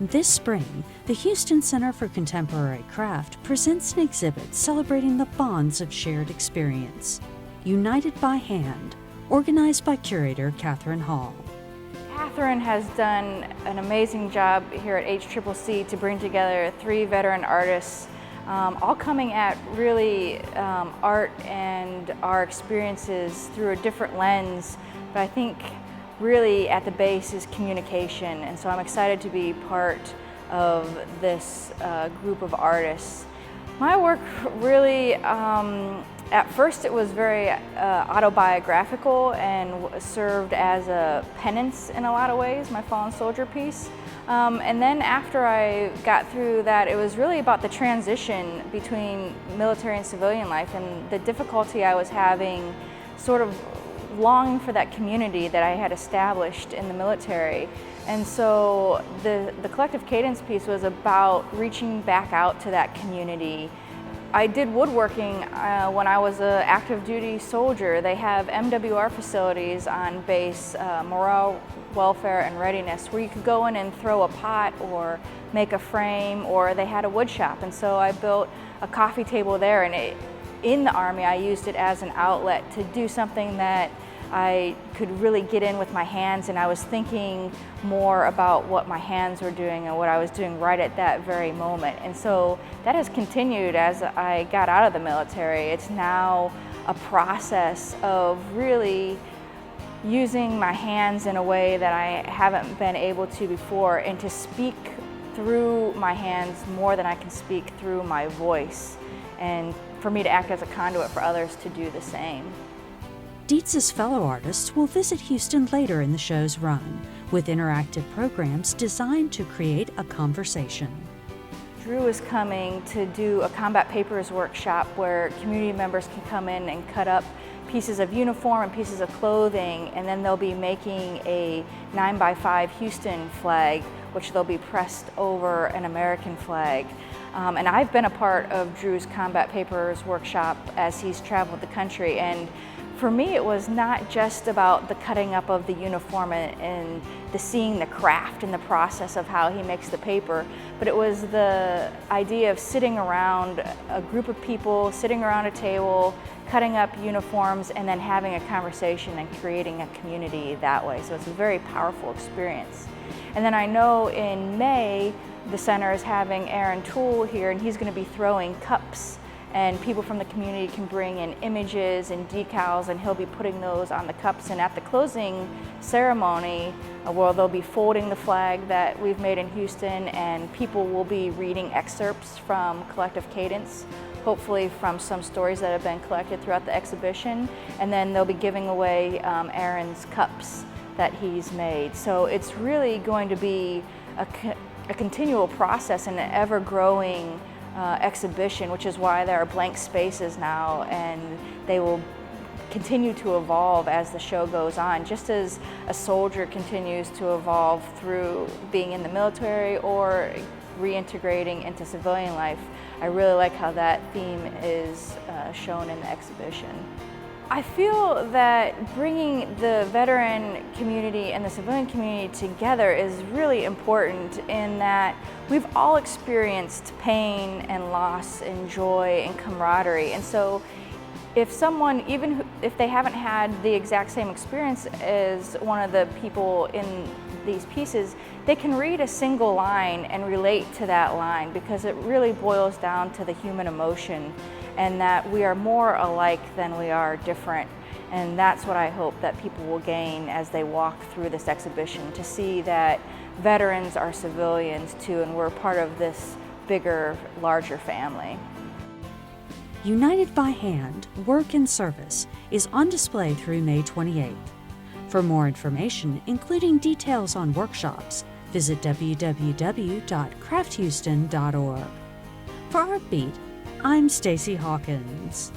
This spring, the Houston Center for Contemporary Craft presents an exhibit celebrating the bonds of shared experience. United by Hand, organized by curator Catherine Hall. Catherine has done an amazing job here at HCCC to bring together 3 veteran artists, all coming at really art and our experiences through a different lens, but I think really at the base is communication, and so I'm excited to be part of this group of artists. My work really, at first it was very autobiographical and served as a penance in a lot of ways, my fallen soldier piece. And then after I got through that, it was really about the transition between military and civilian life and the difficulty I was having sort of longing for that community that I had established in the military. And so the Collective Cadence piece was about reaching back out to that community. I did woodworking when I was an active duty soldier. They have MWR facilities on base, morale, welfare, and readiness, where you could go in and throw a pot or make a frame, or they had a wood shop. And so I built a coffee table there, and in the Army I used it as an outlet to do something that I could really get in with my hands, and I was thinking more about what my hands were doing and what I was doing right at that very moment. And so that has continued as I got out of the military. It's now a process of really using my hands in a way that I haven't been able to before, and to speak through my hands more than I can speak through my voice, and for me to act as a conduit for others to do the same. Dietz's fellow artists will visit Houston later in the show's run, with interactive programs designed to create a conversation. Drew is coming to do a combat papers workshop where community members can come in and cut up pieces of uniform and pieces of clothing, and then they'll be making a 9x5 Houston flag, which they'll be pressed over an American flag. And I've been a part of Drew's combat papers workshop as he's traveled the country, and for me, it was not just about the cutting up of the uniform and the seeing the craft and the process of how he makes the paper, but it was the idea of sitting around a group of people, sitting around a table, cutting up uniforms, and then having a conversation and creating a community that way. So it's a very powerful experience. And then I know in May, the center is having Aaron Toole here, and he's going to be throwing cups, and people from the community can bring in images and decals, and he'll be putting those on the cups. And at the closing ceremony, where they'll be folding the flag that we've made in Houston, and people will be reading excerpts from Collective Cadence, hopefully from some stories that have been collected throughout the exhibition, and then they'll be giving away Aaron's cups that he's made. So it's really going to be a continual process and an ever-growing exhibition, which is why there are blank spaces now, and they will continue to evolve as the show goes on, just as a soldier continues to evolve through being in the military or reintegrating into civilian life. I really like how that theme is shown in the exhibition. I feel that bringing the veteran community and the civilian community together is really important, in that we've all experienced pain and loss and joy and camaraderie. And so if someone, even if they haven't had the exact same experience as one of the people in these pieces, they can read a single line and relate to that line, because it really boils down to the human emotion, and that we are more alike than we are different. And that's what I hope that people will gain as they walk through this exhibition, to see that veterans are civilians too, and we're part of this bigger, larger family. United by Hand, Work and Service is on display through May 28th. For more information, including details on workshops, visit www.crafthouston.org. For Artbeat, I'm Stacee Hawkins.